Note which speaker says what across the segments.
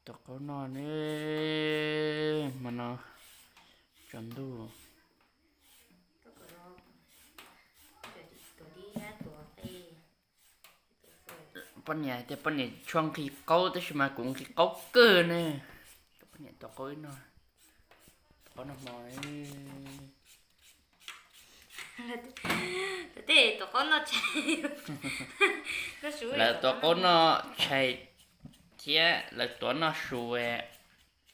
Speaker 1: tao có nó nè mà nó chuẩn đủ bọn nhà thì bọn nhà choang khi câu tới mà cũng khi câu cơ nè bọn nhà tao có nó nói
Speaker 2: thế tao có nó chạy nó suy
Speaker 1: là tao có nó chạy thế là tao nó suy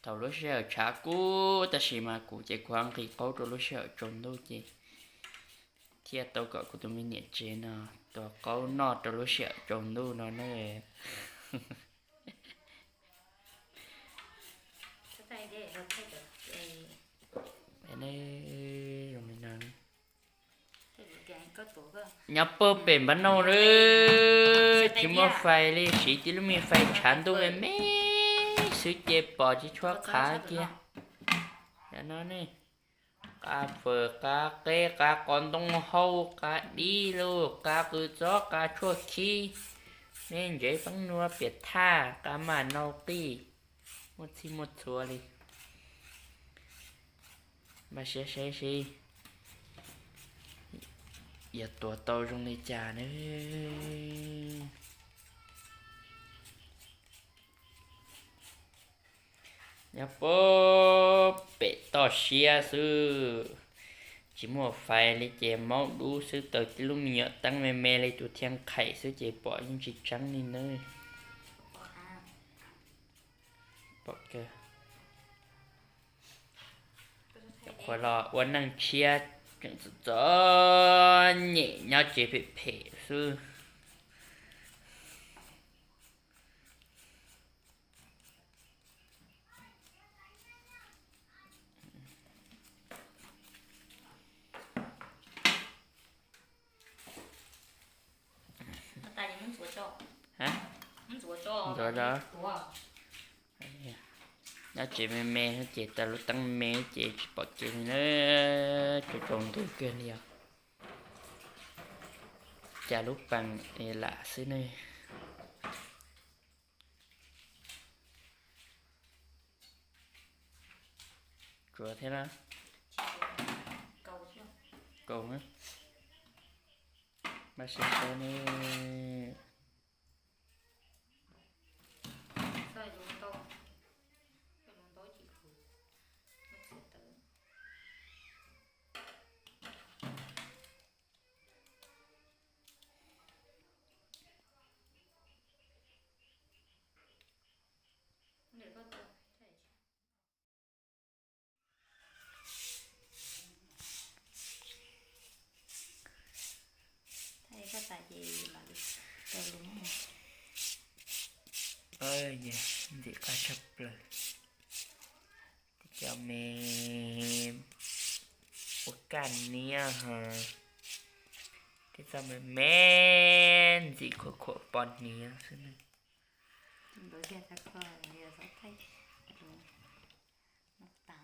Speaker 1: tao lúc sau trả cú ta chỉ mà cú chỉ khoan khi câu tao lúc sau chuẩn đủ chứ thế tao gọi của tụi mình nhẹ chế nó tao câu nó tao lúc sau chuẩn đủ nó nè
Speaker 2: tay để nó thay được
Speaker 1: cái này rồi mình nói
Speaker 2: cái có tổ cơ
Speaker 1: nhập bờ bền bắt đầu rồi chỉ mua phải đi chỉ tí lúc mình phải chán tôi về mẹ sự chế bỏ chỉ cho khá kia để nó này cá phở cá kê cá con đông hâu cá đi luôn cá cứ gió cá chua chi nên dễ bằng nua biệt tha cá mà nâu pi một xí một chua đi mà sẽ giờ tuổi tôi trong này trà nữa nhà bố bể to xia sư chỉ một phải lấy chè máu đủ sư tới cái lúc mình nhớ tăng mẹ mẹ lấy tụi thiên khải sư chè bỏ những chỉ trắng đi nơi bỏ kìa khỏi lo uốn năng chia chuyện gió nhẹ nhau chỉ bị phê sư hả rồi đó nó chỉ mẹ nó chỉ ta lúc tăng mẹ chỉ bỏ chỉ nữa cho trồng tôi kia đi à chả lúc bằng lạ xứ này chùa thế đó cầu á bác sĩ cho nên
Speaker 2: có tại gì mà được luôn
Speaker 1: ơi dạ gì cả chập rồi cho mẹ một cành nia hả thế sao mà men gì khổ bọn nia thế này
Speaker 2: đối kia ta coi giờ sẽ thấy nó tả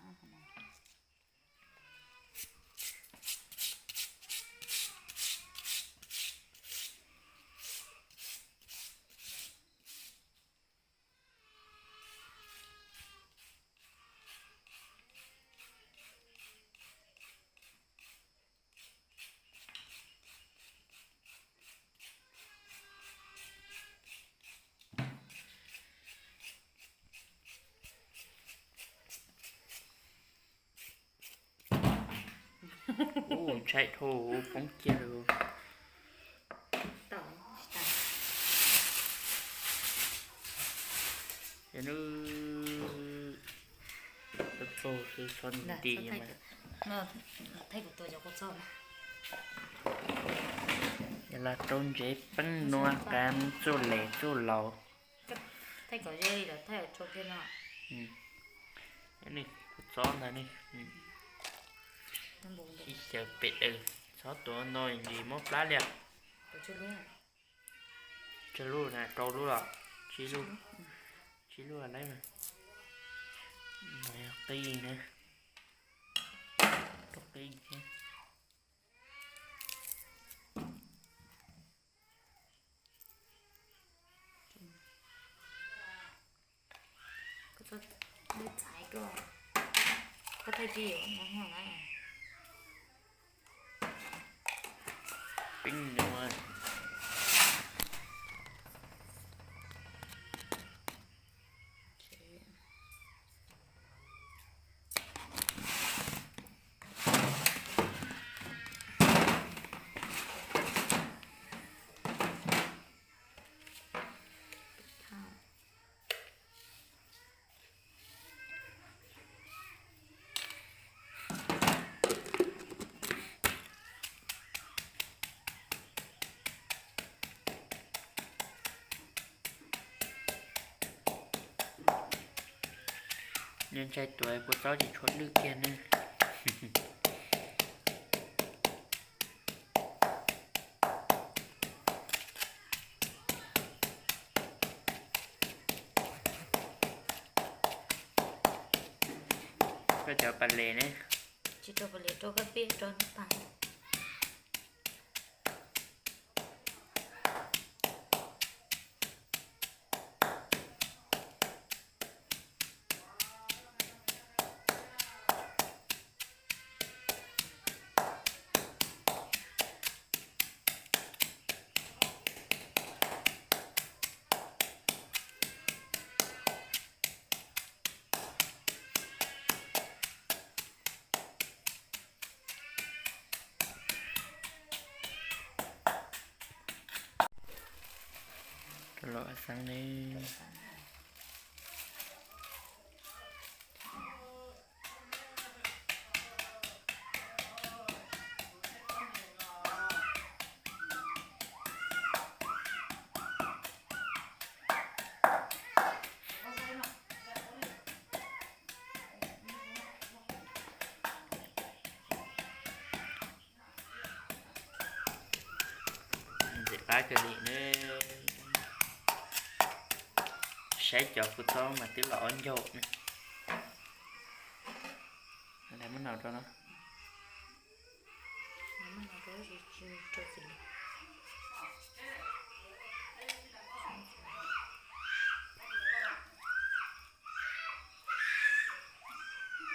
Speaker 1: chạy thô bóng kia rồi thế nó tập tô sư xuân đi mà
Speaker 2: nó thấy của tôi cho con sâu
Speaker 1: vậy là trôn chế bánh noa cam chua lẻ chua lẩu
Speaker 2: thấy có dây là thấy ở chỗ kia nào
Speaker 1: cái này chó này này khi chờ bệt sáu tuổi nói gì mốt lá liền chưa luôn nè trâu luôn rồi chỉ luôn là lấy mà mày tí nữa trâu tí chứ
Speaker 2: tôi đưa trái cơ có thể chịu nó không này
Speaker 1: pin đúng rồi. Nhân trai tuổi của cháu chỉ chốt được kia nữa. Có chở bà lề nữa.
Speaker 2: chỉ cho vào cho cái biết cho nó phải
Speaker 1: Lộ sang đi. Để ba cái gì nữa. Sẽ cho của tôi mà tiếp lọ anh dột nè. Để mất nào cho nó.
Speaker 2: nó có gì cho gì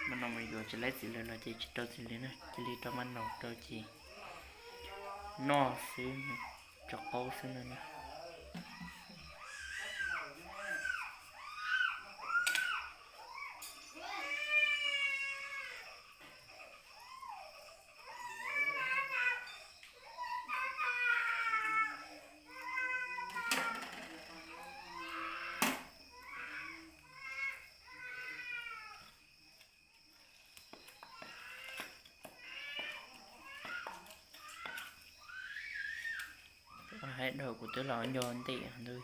Speaker 1: Mình nào mình vừa chỉ lấy gì lên là chỉ cho gì lên nè. Chỉ lấy cho mình nào cho chị. No xíu nè. Cho câu xíu nè. Hết đồ của tớ là anh vô anh tị hả thôi.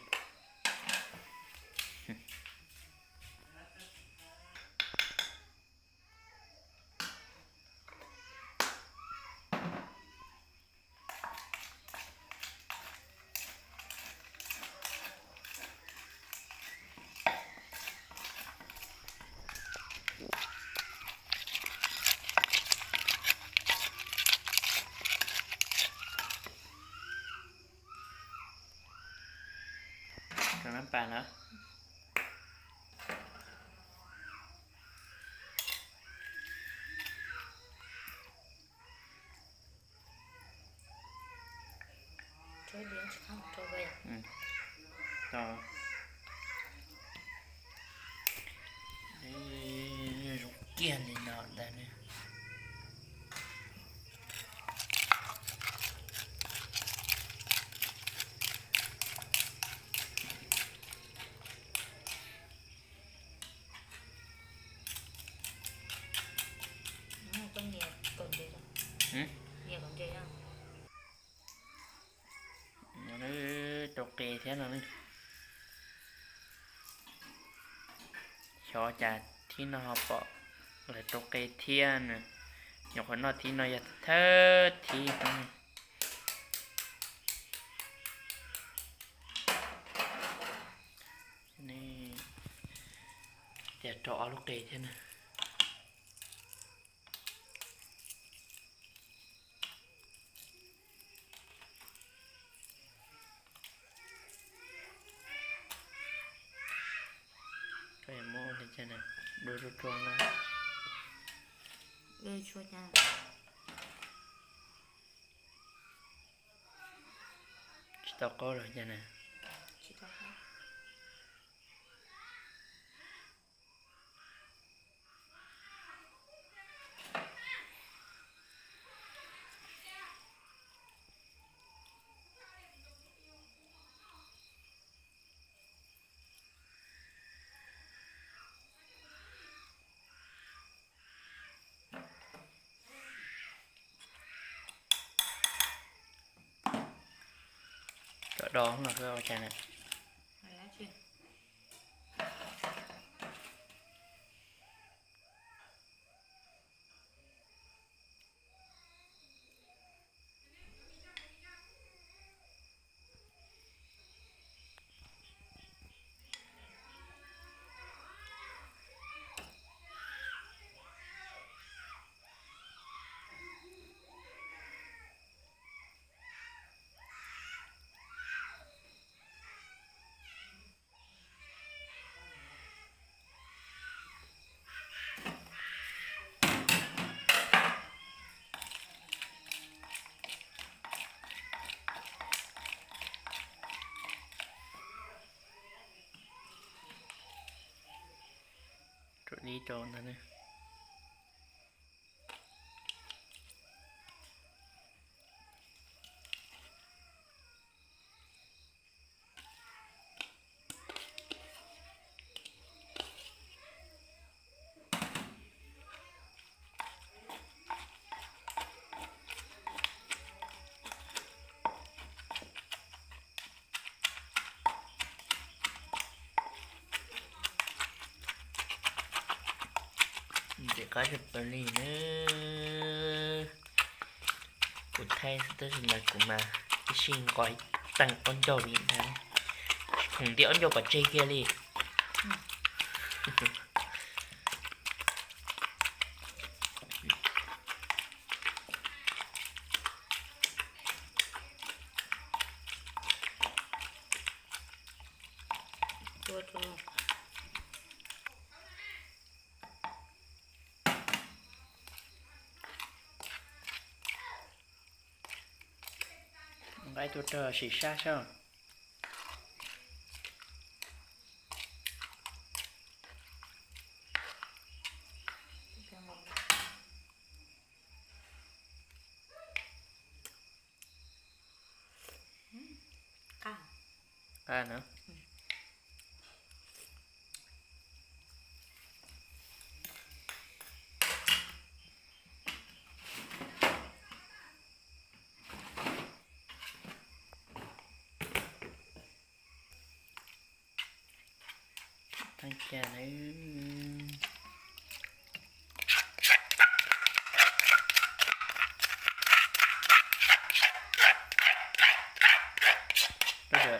Speaker 1: Còn nắm bàn nữa.
Speaker 2: cho biến không cho về
Speaker 1: Rồi. Rút kia này nọ đây nè.
Speaker 2: nó có nhiều còn gì đâu nhiều còn gì đâu
Speaker 1: Nó trục kì thế nào đi. Cho chả thì nó họ bỏ là trục kì thiên nè. Nhọc nó thì nó giật thơ thì không. Này để trọ lúc kì thế này. Cái mô thì cho nên tròn là
Speaker 2: gây chua nha.
Speaker 1: chỉ tao có rồi nha nè.
Speaker 2: Chỉ tao có.
Speaker 1: Cỡ đó không là cái cha nè.
Speaker 2: Mày đã chưa?
Speaker 1: Rồi đi tròn nữa nè. Để có được bờ lì nữa. Cụ thay tới là cụ mà cái xin gọi tăng con dầu điện này. Không đi con dầu bà chê kia đi.
Speaker 2: Chua chua.
Speaker 1: Cái tôi chờ xì xa sao? À nữa. Thằng cha này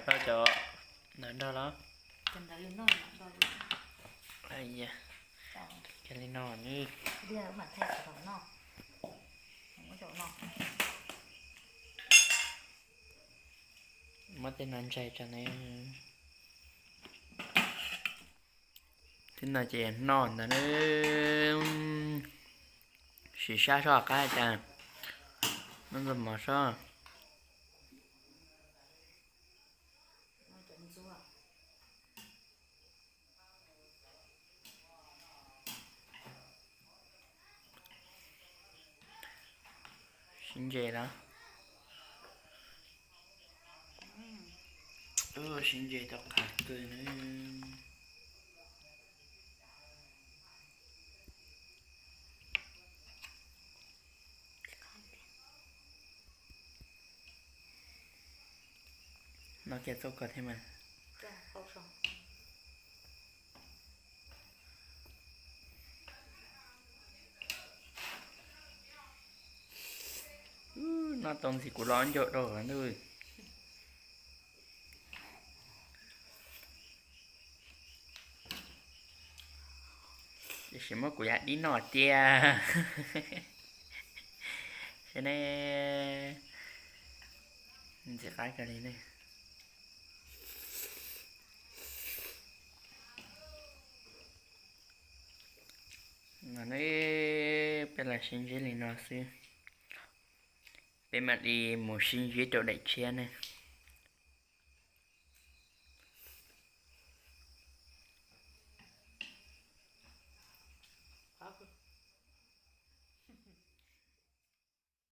Speaker 1: đó chờ nãy đó đó
Speaker 2: Cần đã lên nó rồi.
Speaker 1: ai da cái này nó như
Speaker 2: Bây giờ mà thay cái nó không có chỗ nó
Speaker 1: mất tên anh trai cho này thế nào chị non là nó xì xa sao cái cha nó làm mà sao xin về đó xin về tao khát cười nữa nó kia tôi có thêm mà
Speaker 2: không xong.
Speaker 1: nó tông gì của nó nhựa đồ anh ơi chỉ mất của đi nọ tia thế này sẽ cái này này mà nó bên là sinh dưới này nó xưa bên mặt đi một sinh dưới chỗ đại chia này